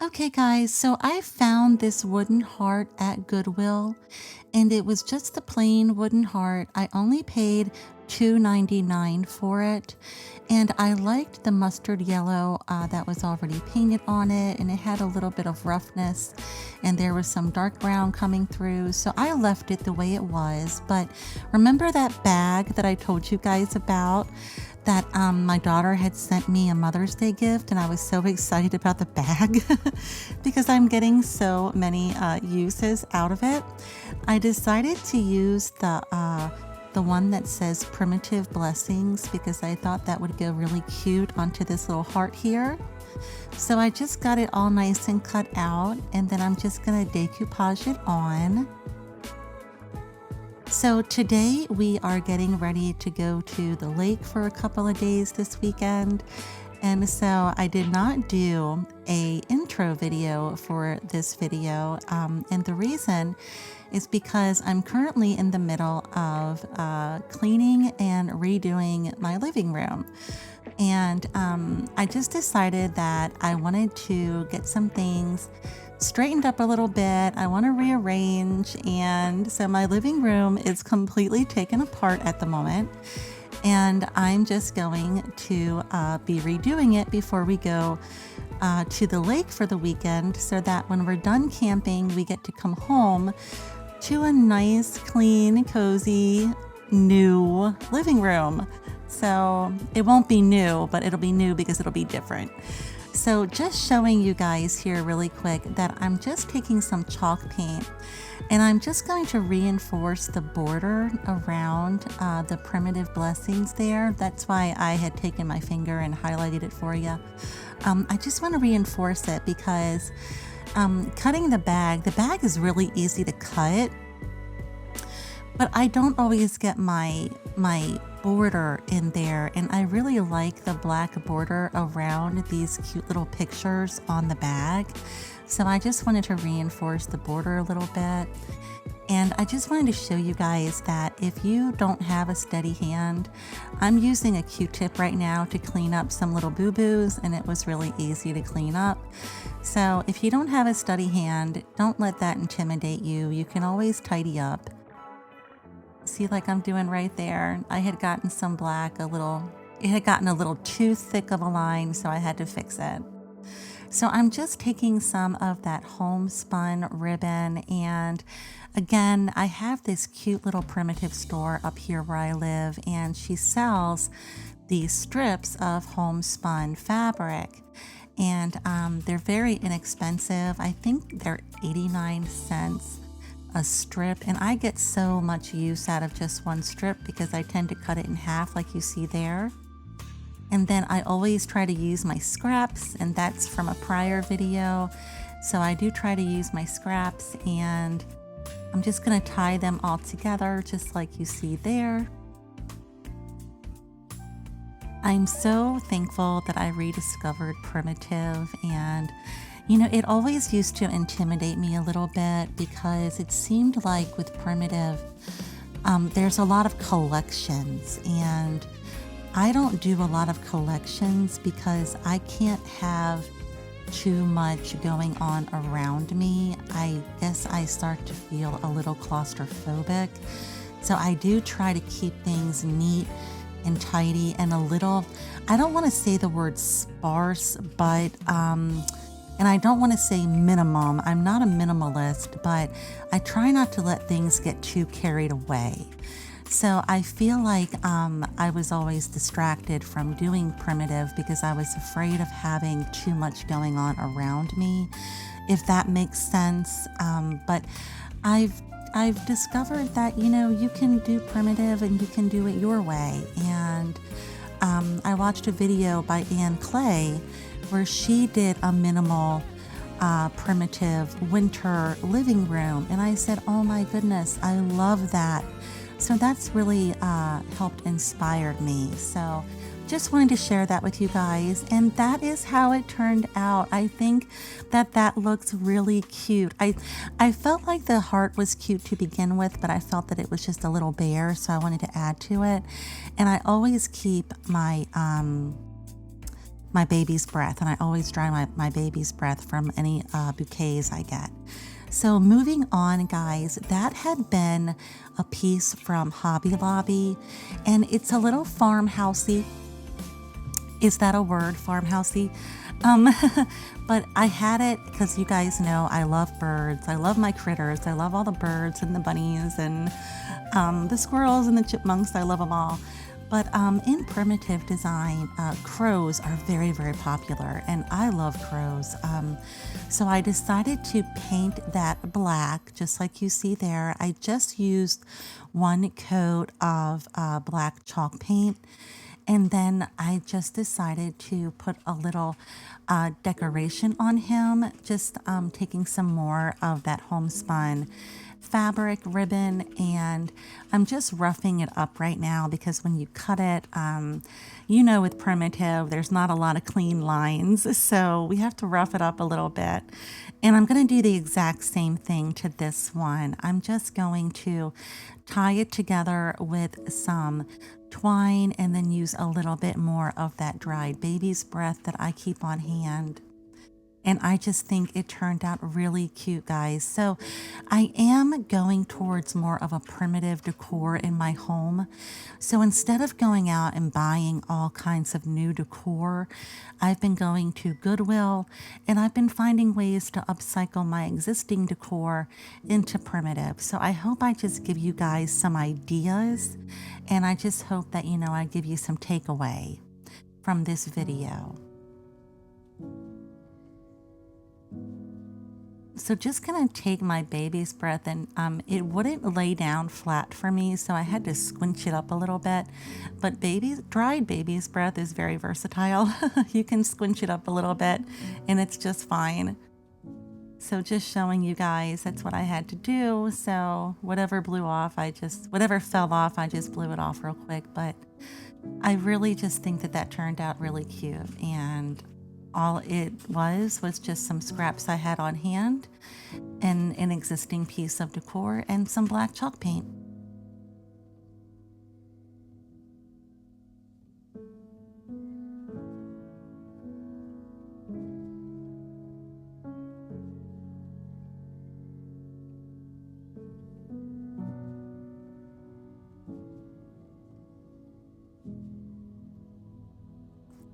Okay, guys, so I found this wooden heart at Goodwill, and it was just a plain wooden heart. I only paid $2.99 for it, and I liked the mustard yellow that was already painted on it, and it had a little bit of roughness, and there was some dark brown coming through, so I left it the way it was. But remember that bag that I told you guys about? That my daughter had sent me a Mother's Day gift, and I was so excited about the bag because I'm getting so many uses out of it. I decided to use the one that says Primitive Blessings because I thought that would go really cute onto this little heart here. So I just got it all nice and cut out, and then I'm just gonna decoupage it on. So today we are getting ready to go to the lake for a couple of days this weekend. And so I did not do a intro video for this video. And the reason is because I'm currently in the middle of cleaning and redoing my living room. And I just decided that I wanted to get some things straightened up a little bit. I want to rearrange, and so my living room is completely taken apart at the moment, and I'm just going to be redoing it before we go to the lake for the weekend, so that when we're done camping we get to come home to a nice, clean, cozy, new living room. So it won't be new, but it'll be new because it'll be different. So just showing you guys here really quick that I'm just taking some chalk paint, and I'm just going to reinforce the border around the Primitive Blessings there. That's why I had taken my finger and highlighted it for you. I just want to reinforce it because cutting the bag is really easy to cut, but I don't always get my border in there, and I really like the black border around these cute little pictures on the bag. So I just wanted to reinforce the border a little bit, and I just wanted to show you guys that if you don't have a steady hand, I'm using a Q-tip right now to clean up some little boo-boos, and it was really easy to clean up. So if you don't have a steady hand, don't let that intimidate you. You can always tidy up. See, like I'm doing right there, I had gotten some black it had gotten a little too thick of a line, so I had to fix it. So I'm just taking some of that homespun ribbon, and again, I have this cute little primitive store up here where I live, and she sells these strips of homespun fabric, and they're very inexpensive. I think they're 89 cents a strip, and I get so much use out of just one strip because I tend to cut it in half like you see there. And then I always try to use my scraps, and that's from a prior video. So I do try to use my scraps, and I'm just going to tie them all together just like you see there. I'm so thankful that I rediscovered Primitive, and you know, it always used to intimidate me a little bit because it seemed like with Primitive, there's a lot of collections, and I don't do a lot of collections because I can't have too much going on around me. I guess I start to feel a little claustrophobic. So I do try to keep things neat and tidy and a little, I don't want to say the word sparse, but and I don't want to say minimum. I'm not a minimalist, but I try not to let things get too carried away. So I feel like I was always distracted from doing Primitive because I was afraid of having too much going on around me, if that makes sense. But I've discovered that, you know, you can do Primitive and you can do it your way. And I watched a video by Ann Clay where she did a minimal primitive winter living room, and I said, oh my goodness, I love that. So that's really helped inspire me. So just wanted to share that with you guys, and that is how it turned out. I think that looks really cute. I felt like the heart was cute to begin with, but I felt that it was just a little bare, so I wanted to add to it. And I always keep my my baby's breath, and I always dry my baby's breath from any bouquets I get. So moving on, guys, that had been a piece from Hobby Lobby, and it's a little farmhousey. Is that a word, farmhousey? Um, but I had it because you guys know I love birds. I love my critters. I love all the birds and the bunnies and the squirrels and the chipmunks. I love them all. But in primitive design, crows are very, very popular, and I love crows. So I decided to paint that black, just like you see there. I just used one coat of black chalk paint. And then I just decided to put a little decoration on him, just taking some more of that homespun fabric ribbon, and I'm just roughing it up right now because when you cut it, you know, with primitive, there's not a lot of clean lines, so we have to rough it up a little bit. And I'm going to do the exact same thing to this one. I'm just going to tie it together with some twine and then use a little bit more of that dried baby's breath that I keep on hand. And I just think it turned out really cute, guys. So I am going towards more of a primitive decor in my home. So instead of going out and buying all kinds of new decor, I've been going to Goodwill, and I've been finding ways to upcycle my existing decor into primitive. So I hope I just give you guys some ideas, and I just hope that, you know, I give you some takeaway from this video. So just gonna take my baby's breath, and it wouldn't lay down flat for me, so I had to squinch it up a little bit. But dried baby's breath is very versatile. You can squinch it up a little bit and it's just fine. So just showing you guys, that's what I had to do. So whatever fell off, I just blew it off real quick. But I really just think that turned out really cute, and all it was just some scraps I had on hand and an existing piece of decor and some black chalk paint.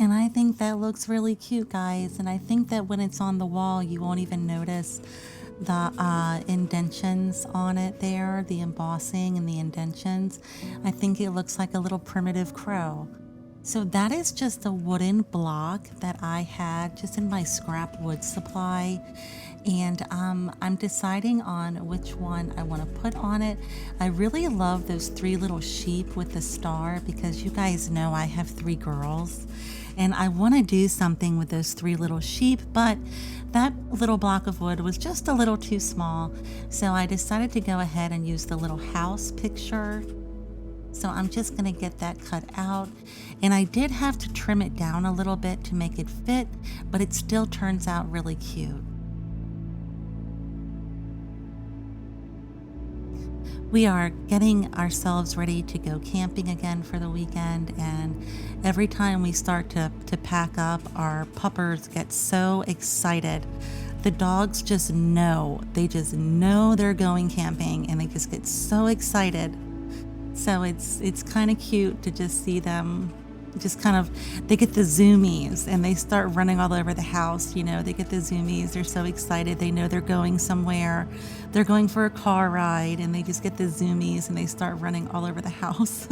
And I think that looks really cute, guys. And I think that when it's on the wall, you won't even notice the indentions on it there, the embossing and the indentions. I think it looks like a little primitive crow. So that is just a wooden block that I had just in my scrap wood supply. And I'm deciding on which one I want to put on it. I really love those 3 little sheep with the star because you guys know I have 3 girls. And I want to do something with those 3 little sheep, but that little block of wood was just a little too small. So I decided to go ahead and use the little house picture. So I'm just going to get that cut out. And I did have to trim it down a little bit to make it fit, but it still turns out really cute. We are getting ourselves ready to go camping again for the weekend, and every time we start to pack up, our puppers get so excited. The dogs just know, they're going camping, and they just get so excited. So it's kind of cute to just see them just kind of, they get the zoomies and they start running all over the house. You know, they get the zoomies. They're so excited. They know they're going somewhere. They're going for a car ride, and they just get the zoomies and they start running all over the house.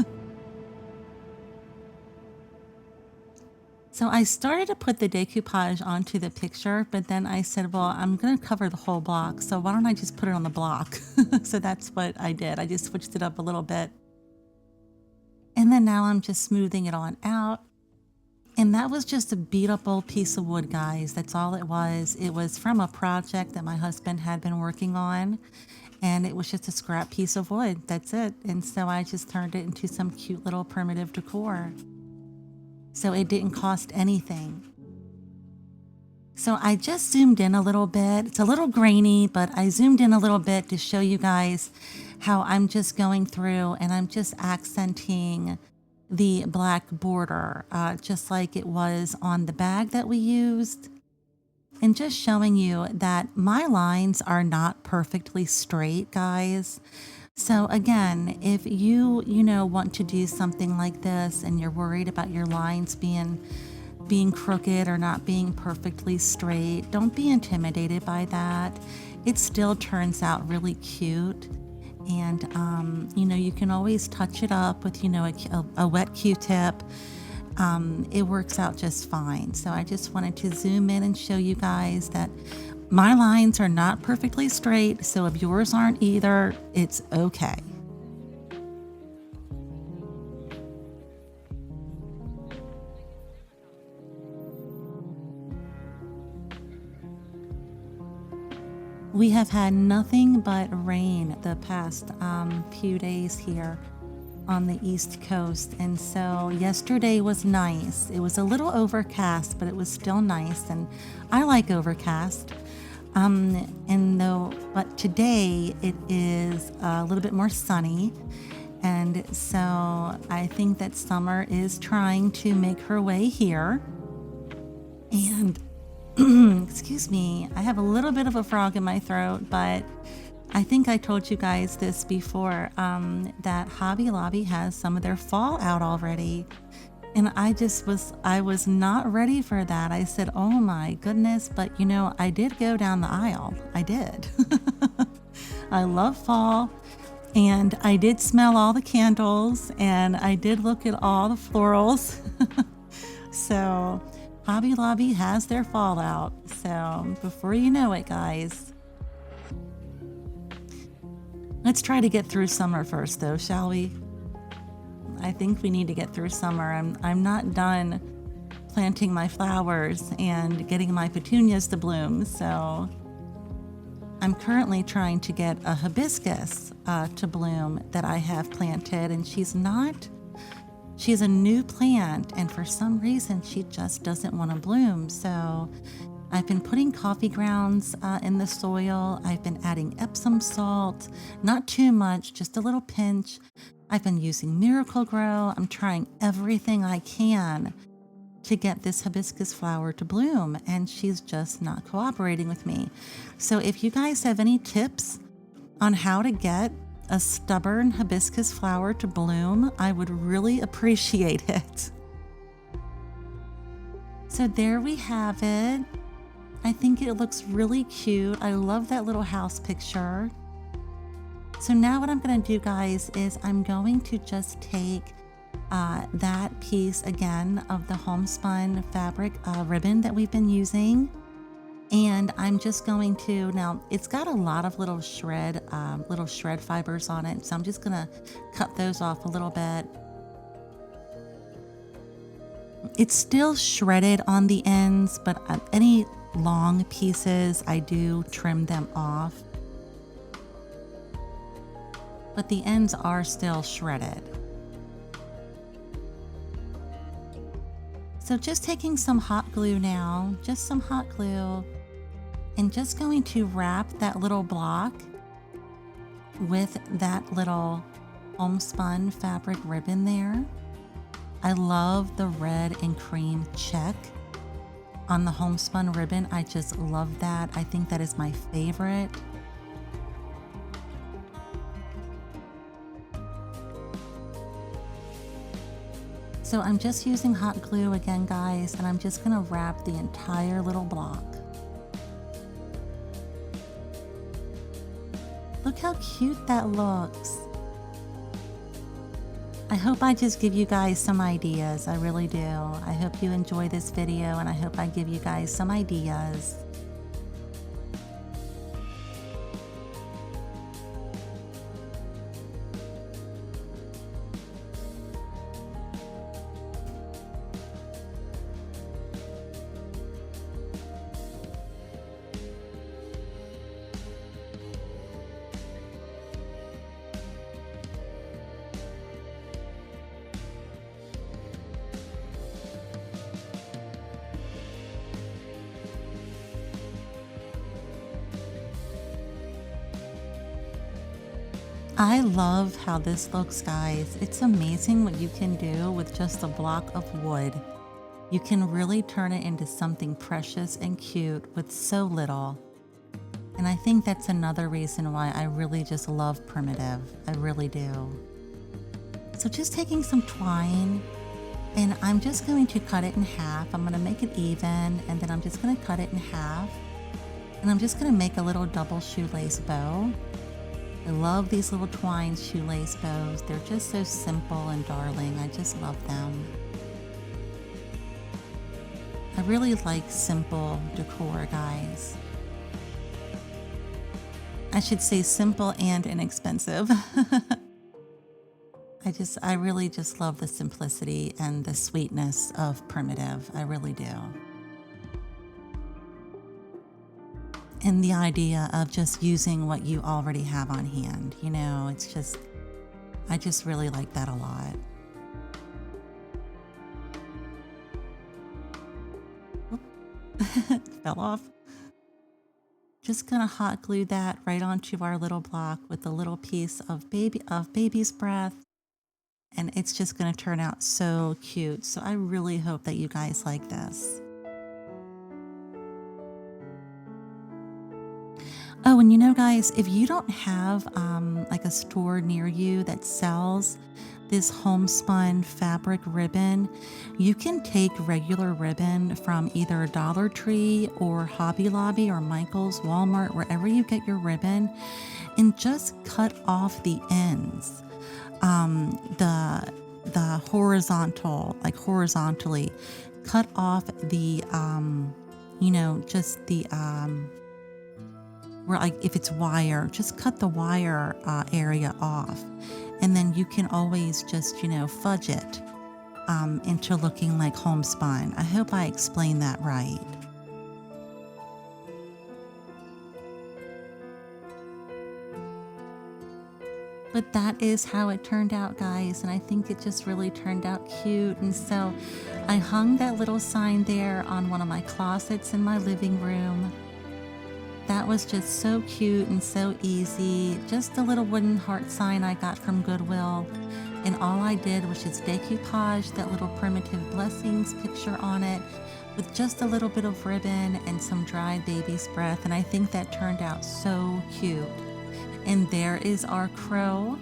So I started to put the decoupage onto the picture, but then I said, well, I'm going to cover the whole block, so why don't I just put it on the block? So that's what I did. I just switched it up a little bit. And then now I'm just smoothing it on out. And that was just a beat up old piece of wood, guys. That's all it was. It was from a project that my husband had been working on. And it was just a scrap piece of wood. That's it. And so I just turned it into some cute little primitive decor. So it didn't cost anything. So I just zoomed in a little bit. It's a little grainy, but I zoomed in a little bit to show you guys how I'm just going through and I'm just accenting the black border, just like it was on the bag that we used. And just showing you that my lines are not perfectly straight, guys. So again, if you know, want to do something like this and you're worried about your lines being crooked or not being perfectly straight, don't be intimidated by that. It still turns out really cute. And, you know, you can always touch it up with, you know, a wet Q-tip. It works out just fine. So I just wanted to zoom in and show you guys that my lines are not perfectly straight. So if yours aren't either, it's okay. We have had nothing but rain the past few days here on the East Coast, and so yesterday was nice. It was a little overcast, but it was still nice, and I like overcast. But today it is a little bit more sunny, and so I think that summer is trying to make her way here. And excuse me, I have a little bit of a frog in my throat, but I think I told you guys this before, that Hobby Lobby has some of their fall out already. And I was not ready for that. I said, oh my goodness, but you know, I did go down the aisle. I did. I love fall, and I did smell all the candles, and I did look at all the florals. So Hobby Lobby has their fallout. So before you know it, guys, let's try to get through summer first, though, shall we? I think we need to get through summer. I'm not done planting my flowers and getting my petunias to bloom. So I'm currently trying to get a hibiscus to bloom that I have planted, and she's a new plant, and for some reason she just doesn't want to bloom. So I've been putting coffee grounds in the soil. I've been adding Epsom salt, not too much, just a little pinch. I've been using Miracle-Gro. I'm trying everything I can to get this hibiscus flower to bloom, and she's just not cooperating with me. So if you guys have any tips on how to get a stubborn hibiscus flower to bloom, I would really appreciate it. So there we have it. I think it looks really cute. I love that little house picture. So now what I'm going to do, guys, is I'm going to just take that piece again of the homespun fabric ribbon that we've been using, and I'm just going to, now it's got a lot of little shred fibers on it, so I'm just gonna cut those off a little bit. It's still shredded on the ends, but any long pieces, I do trim them off. But the ends are still shredded. So just taking some hot glue now, just some hot glue, and just going to wrap that little block with that little homespun fabric ribbon there. I love the red and cream check on the homespun ribbon. I just love that. I think that is my favorite. So I'm just using hot glue again, guys, and I'm just gonna wrap the entire little block. Look how cute that looks. I hope I just give you guys some ideas. I really do. I hope you enjoy this video, and I hope I give you guys some ideas. I love how this looks, guys. It's amazing what you can do with just a block of wood. You can really turn it into something precious and cute with so little. And I think that's another reason why I really just love primitive. I really do. So just taking some twine, and I'm just going to cut it in half. I'm going to make it even, and then I'm just going to cut it in half. And I'm just going to make a little double shoelace bow. I love these little twine shoelace bows. They're just so simple and darling. I just love them. I really like simple decor, guys. I should say simple and inexpensive. I really just love the simplicity and the sweetness of primitive. I really do. And the idea of just using what you already have on hand, you know, it's just, I just really like that a lot. Oop. Fell off. Just gonna hot glue that right onto our little block with a little piece of baby's breath. And it's just gonna turn out so cute. So I really hope that you guys like this. Oh, and you know, guys, if you don't have like a store near you that sells this homespun fabric ribbon, you can take regular ribbon from either Dollar Tree or Hobby Lobby or Michael's, Walmart, wherever you get your ribbon, and just cut off the ends, the horizontal, like horizontally, cut off the, you know, just the where, like, if it's wire, just cut the wire area off. And then you can always just, you know, fudge it into looking like homespun. I hope I explained that right. But that is how it turned out, guys. And I think it just really turned out cute. And so I hung that little sign there on one of my closets in my living room. That was just so cute and so easy. Just a little wooden heart sign I got from Goodwill. And all I did was just decoupage that little primitive blessings picture on it with just a little bit of ribbon and some dried baby's breath. And I think that turned out so cute. And there is our crow.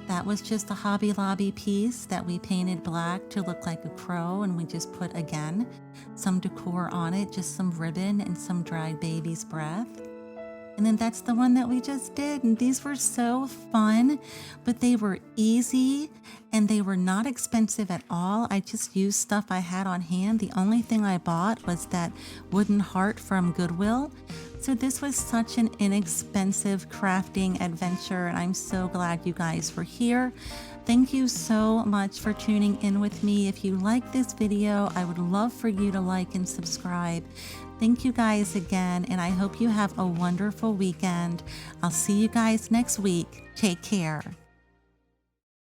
That was just a Hobby Lobby piece that we painted black to look like a crow, and we just put, again, some decor on it, just some ribbon and some dried baby's breath. And then that's the one that we just did, and these were so fun, but they were easy and they were not expensive at all. I just used stuff I had on hand. The only thing I bought was that wooden heart from Goodwill. So this was such an inexpensive crafting adventure, and I'm so glad you guys were here. Thank you so much for tuning in with me. If you like this video, I would love for you to like and subscribe. Thank you guys again, and I hope you have a wonderful weekend. I'll see you guys next week. Take care.